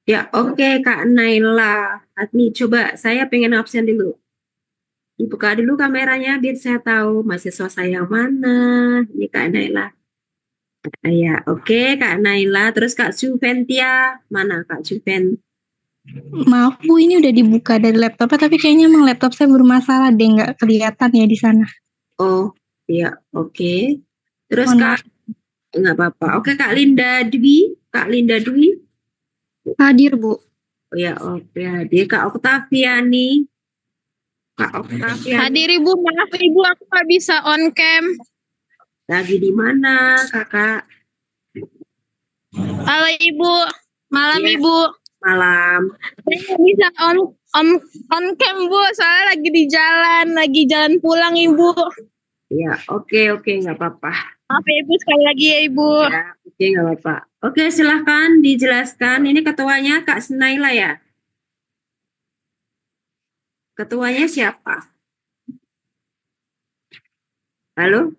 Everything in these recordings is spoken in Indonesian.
Ya, oke Kak Naila. Admi, coba saya pengen absen dulu. Dibuka dulu kameranya biar saya tahu mahasiswa saya yang mana. Ini Kak Naila. Ya, oke Kak Naila. Terus Kak Juventia. Mana Kak Juven? Maaf Bu, ini udah dibuka dari laptopnya, tapi kayaknya emang laptop saya bermasalah deh, nggak kelihatan ya di sana. Oh, ya, oke. Terus Mohon Kak, maaf. nggak apa-apa. Oke Kak Linda Dwi. Kak Linda Dwi. Hadir Bu. Oh ya, oke. Dia Kak Oktaviani. Kak Oktaviani. Hadir Ibu, maaf Ibu aku nggak bisa on cam. Lagi di mana Kakak? Halo Ibu, malam Iya, Ibu. malam. Saya nggak bisa on cam Bu, soalnya lagi jalan pulang Ibu. Ya, oke, oke, nggak apa-apa. Maaf ya, Ibu, sekali lagi ya Ibu. Ya, oke, nggak apa-apa. Oke, silahkan dijelaskan. Ini ketuanya Kak Senaila ya? Ketuanya siapa? Halo?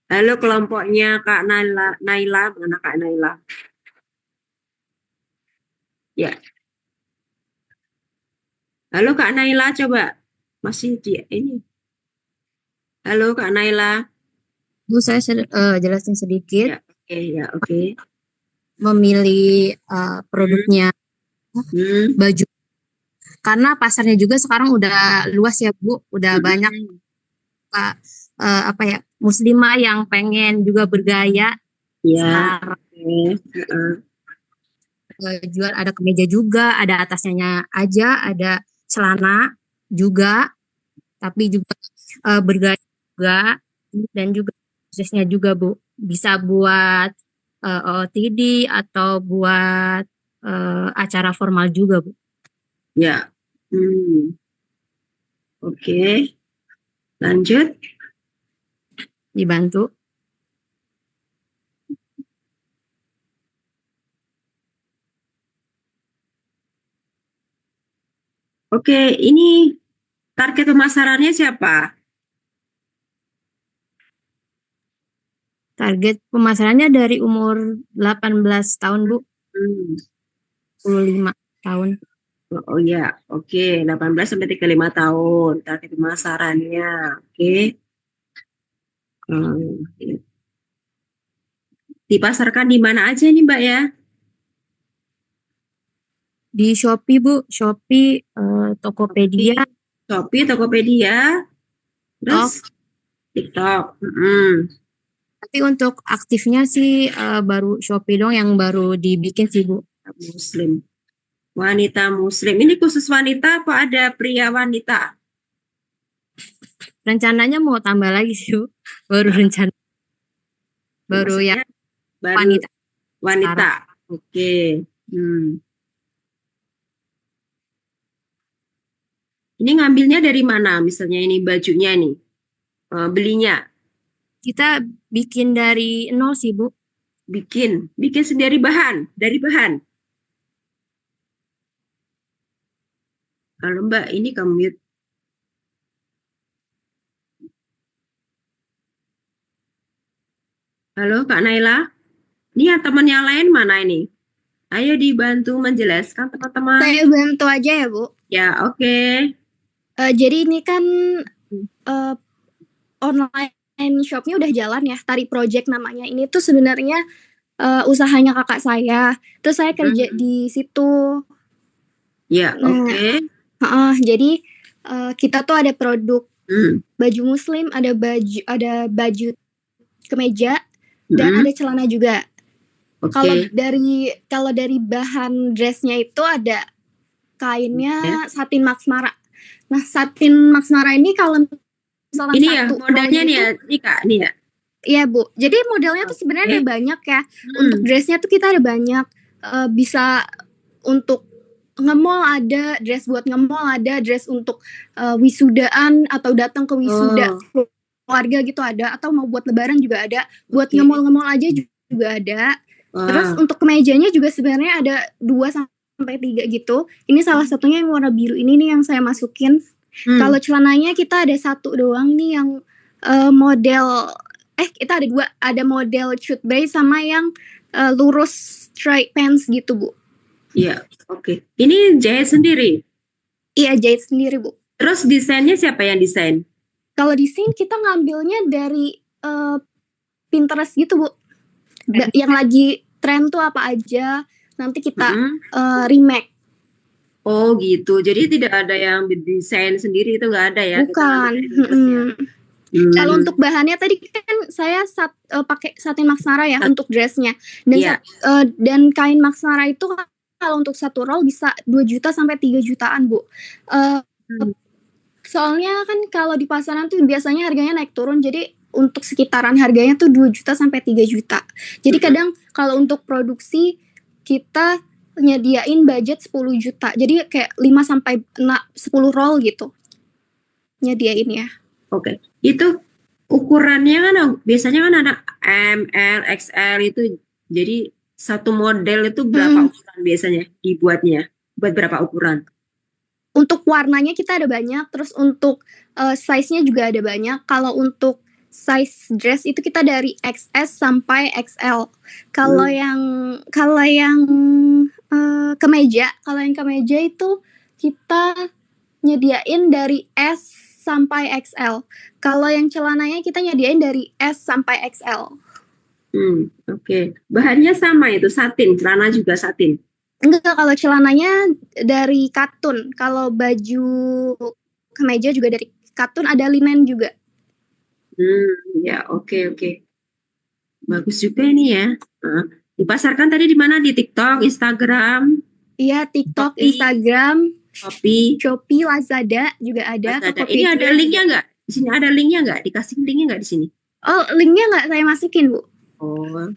Halo kelompoknya Kak Naila. Naila, mana Kak Naila? Ya. Halo Kak Naila, coba. Masih di ini. Halo Kak Naila. Bu, saya jelasin sedikit. Ya, oke, ya, oke. Memilih produknya baju. Karena pasarnya juga sekarang udah luas ya Bu, udah banyak apa ya, muslimah yang pengen juga bergaya. Ya, Sekarang oke. jual ada kemeja juga, ada atasnya aja, ada celana juga, tapi juga bergaya juga, dan juga aksesnya juga Bu, bisa buat OOTD atau buat acara formal juga Bu. Ya. Oke. Lanjut. Dibantu. Oke, ini target pemasarannya siapa? Target pemasarannya dari umur 18 tahun Bu, 25 tahun. Oh ya, oke. 18 sampai 35 tahun target pemasarannya. Oke. Hmm. Dipasarkan di mana aja nih Mbak ya? Di Shopee Bu, Shopee, Tokopedia, Shopee, Tokopedia, terus TikTok. Tapi untuk aktifnya sih baru Shopee dong yang baru dibikin sih Bu. Muslim. Wanita Muslim. Ini khusus wanita apa ada pria wanita? Rencananya mau tambah lagi sih Bu. Baru rencana. Baru Maksudnya yang baru wanita. wanita. Oke. Ini ngambilnya dari mana? Misalnya ini bajunya nih. Belinya. Kita bikin dari nol sih Bu. Bikin sendiri bahan, dari bahan. Kalau Mbak ini mute. Halo Kak Naila. Ini yang teman yang lain mana ini? Ayo dibantu menjelaskan teman-teman. Saya bantu aja ya Bu. Ya, oke. Jadi ini kan online shopnya udah jalan ya, Tari Project namanya. Ini tuh sebenarnya usahanya kakak saya. Terus saya kerja di situ. Ya, oke. Jadi kita tuh ada produk baju muslim, ada baju kemeja, dan ada celana juga. Kalau dari bahan dressnya itu ada kainnya satin Max Mara. Nah, satin Max Mara ini kalau misalkan ini satu ya modelnya nih ya, ini Kak, nih ya. Iya Bu, jadi modelnya tuh sebenarnya ada banyak ya. Untuk dressnya tuh kita ada banyak. Bisa untuk nge-mall ada, dress buat nge-mall ada, dress untuk wisudaan atau datang ke wisuda keluarga gitu ada, atau mau buat lebaran juga ada, buat nge-mall aja juga ada. Terus untuk kemejanya juga sebenarnya ada 2 sampai 3 gitu. Ini salah satunya yang warna biru ini nih yang saya masukin. Kalau celananya kita ada 1 doang nih yang model kita ada 2, ada model cut bray sama yang lurus straight pants gitu Bu. Iya, oke. Ini jahit sendiri. Iya, jahit sendiri, Bu. Terus desainnya siapa yang desain? Kalau desain kita ngambilnya dari Pinterest gitu, Bu. Yang lagi tren tuh apa aja, nanti kita remake. Oh gitu. Jadi tidak ada yang desain sendiri, itu nggak ada ya? Bukan. Kalau untuk bahannya tadi kan saya pakai satin maksara ya untuk dressnya. Dan kain maksara itu kalau untuk satu roll bisa 2 juta sampai 3 jutaan, Bu. Soalnya kan kalau di pasaran tuh biasanya harganya naik turun, jadi untuk sekitaran harganya tuh 2 juta sampai 3 juta. Jadi kadang kalau untuk produksi kita nyediain budget 10 juta. Jadi kayak 5 sampai 10 roll gitu. Nyediain ya. Oke. Itu ukurannya kan biasanya kan ada M, L, XL itu. Jadi satu model itu berapa ukuran biasanya dibuatnya? Buat berapa ukuran? Untuk warnanya kita ada banyak, terus untuk size-nya juga ada banyak. Kalau untuk size dress itu kita dari XS sampai XL. Kalau yang kemeja itu kita nyediain dari S sampai XL. Kalau yang celananya kita nyediain dari S sampai XL. Oke. Bahannya sama itu, satin, celana juga satin. Enggak, kalau celananya dari katun. Kalau baju kemeja juga dari katun, ada linen juga. Ya, oke. Bagus juga ini ya. Dipasarkan tadi di mana? Di TikTok, Instagram? Iya, TikTok, Instagram, Shopee, Lazada juga ada. Ini ada linknya nggak? Di sini ada linknya nggak? Dikasih linknya nggak di sini? Oh, linknya nggak saya masukin, Bu. Oh,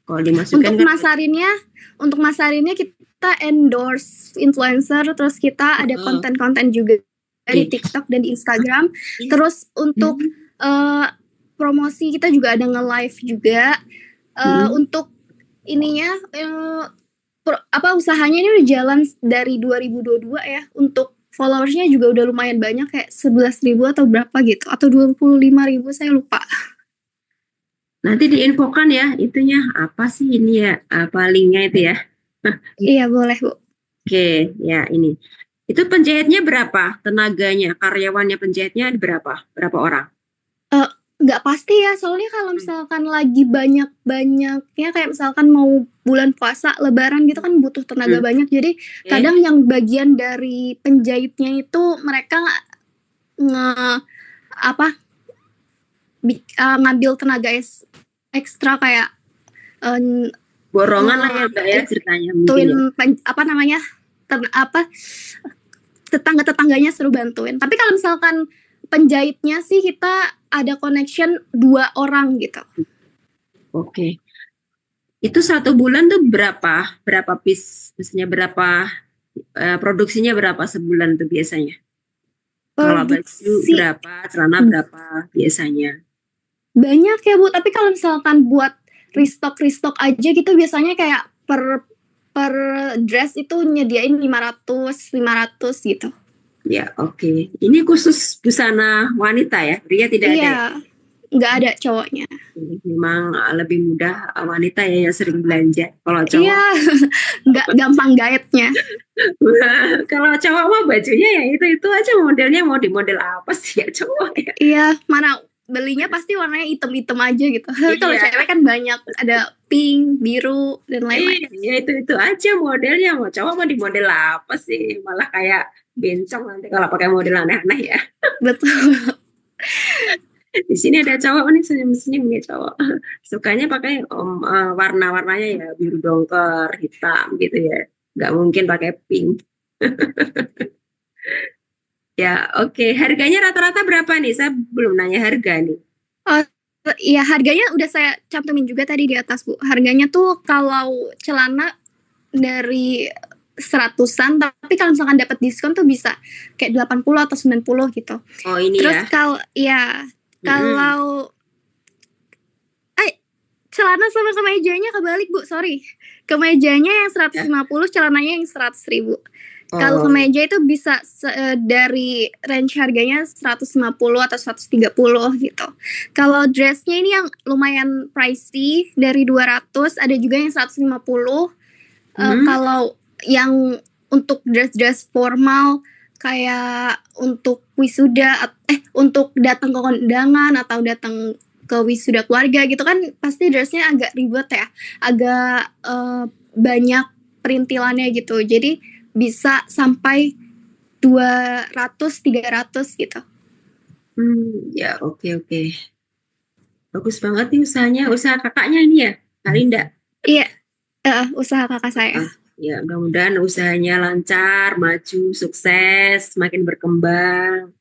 kalau dimasukkan untuk masarinnya kita endorse influencer, terus kita ada konten-konten juga di TikTok dan di Instagram. Terus untuk promosi kita juga ada nge-live juga. Untuk ininya usahanya ini udah jalan dari 2022 ya. Untuk followersnya juga udah lumayan banyak, kayak 11.000 atau berapa gitu, atau 25.000, saya lupa. Nanti diinfokan ya itunya apa sih ini ya, apa linknya itu ya. Iya boleh, Bu. Oke, ya ini. Itu penjahitnya berapa? Tenaganya, karyawannya penjahitnya berapa? Berapa orang? Nggak pasti ya, soalnya kalau misalkan lagi banyak-banyaknya, kayak misalkan mau bulan puasa, lebaran gitu kan butuh tenaga banyak. Jadi kadang yang bagian dari penjahitnya itu mereka ngambil tenaga ekstra, kayak borongan lah ya Mbak ya ceritanya mungkin ya. Tetangga-tetangganya suruh bantuin. Tapi kalau misalkan penjahitnya sih kita ada connection 2 orang gitu. Oke. Itu 1 bulan tuh berapa piece? Maksudnya berapa produksinya berapa sebulan tuh biasanya? Kalau baju berapa, celana berapa biasanya? Banyak ya, Bu, tapi kalau misalkan buat restock aja gitu biasanya kayak per dress itu nyediain 500 gitu. Ya, oke. Ini khusus busana wanita ya? Pria tidak ada ya? Nggak ada cowoknya. Memang lebih mudah wanita ya yang sering belanja. Kalau cowok nggak gampang gaetnya. Kalau cowok mah bajunya ya itu aja, modelnya mau di model apa sih ya cowok ya? Iya, mana belinya pasti warnanya hitam aja gitu. Kalau cewek kan banyak, ada pink, biru, dan lain-lain. Iya, itu aja modelnya. Mau cowok mau di model apa sih? Malah kayak bencong nanti kalau pakai model aneh-aneh ya. Betul. Di sini ada cowok nih, senyum-senyum nih cowok. Sukanya pakai warna-warnanya ya biru dongker, hitam gitu ya. Nggak mungkin pakai pink. Ya, oke. Harganya rata-rata berapa nih? Saya belum nanya harga nih. Iya, harganya udah saya cantumin juga tadi di atas, Bu. Harganya tuh kalau celana dari 100-an, tapi kalau misalkan dapat diskon tuh bisa kayak 80 atau 90 gitu. Oh, ini terus ya. Kalau celana sama kemejanya kebalik, Bu, sorry. Kemejanya yang 150, celananya yang 100.000. Kalau kemeja itu bisa dari range harganya 150 atau 130 gitu. Kalau dressnya ini yang lumayan pricey, dari 200, ada juga yang 150. Kalau yang untuk dress formal kayak untuk wisuda untuk datang ke kondangan atau datang ke wisuda keluarga gitu kan pasti dressnya agak ribet ya, agak banyak perintilannya gitu. Jadi bisa sampai 200-300 gitu. Ya, oke. Bagus banget nih usahanya. Usaha kakaknya ini ya, Kak Linda? Iya, usaha kakak saya. Ya, mudah-mudahan usahanya lancar, maju, sukses, semakin berkembang.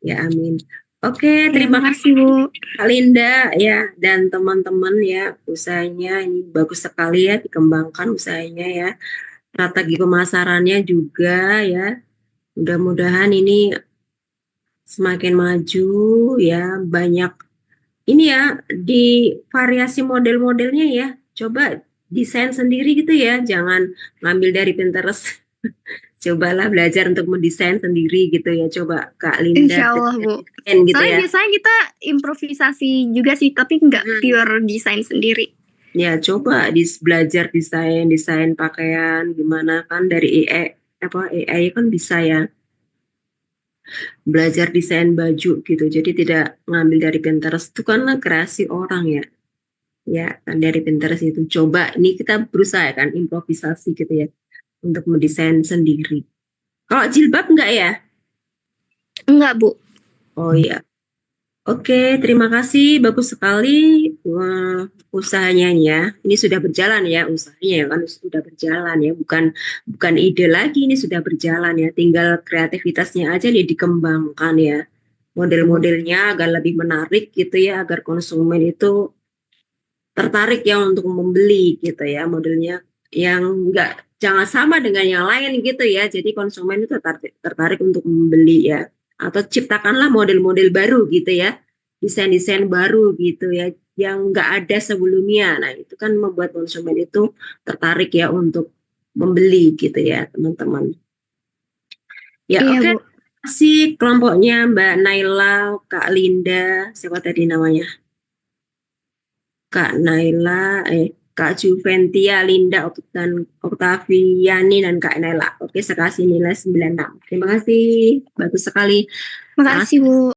Ya, amin. Oke, terima kasih Bu. Kak Linda ya dan teman-teman ya, usahanya ini bagus sekali ya, dikembangkan usahanya ya. Strategi pemasarannya juga ya. Mudah-mudahan ini semakin maju ya, banyak ini ya di variasi model-modelnya ya. Coba desain sendiri gitu ya, jangan ngambil dari Pinterest. Cobalah belajar untuk mendesain sendiri gitu ya. Coba Kak Linda. Insya Allah Bu. Gitu soalnya ya. biasanya kita improvisasi juga sih, tapi nggak pure desain sendiri. Ya coba belajar desain pakaian gimana kan dari AI kan bisa ya. Belajar desain baju gitu. Jadi tidak ngambil dari Pinterest itu kan kreasi orang ya. Ya kan dari Pinterest itu. Coba ini kita berusaha kan improvisasi gitu ya untuk mendesain sendiri. Kalau jilbab enggak ya? Enggak Bu. Oh iya. Oke, terima kasih. Bagus sekali usahanya ya. Ini sudah berjalan ya usahanya ya kan sudah berjalan ya. Bukan ide lagi, ini sudah berjalan ya. Tinggal kreativitasnya aja nih dikembangkan ya. Model-modelnya agar lebih menarik gitu ya, agar konsumen itu tertarik ya untuk membeli gitu ya. Modelnya yang jangan sama dengan yang lain gitu ya. Jadi konsumen itu tertarik untuk membeli ya. Atau ciptakanlah model-model baru gitu ya, desain-desain baru gitu ya, yang nggak ada sebelumnya. Nah itu kan membuat konsumen itu tertarik ya untuk membeli gitu ya teman-teman. Ya Iya, oke. Bu. Terima kasih kelompoknya Mbak Naila, Kak Linda, siapa tadi namanya? Kak Naila, Kak Juventia, Linda, dan Oktaviani, dan Kak Naila. Oke, saya kasih nilai 96. Terima kasih, bagus sekali. Makasih Bu.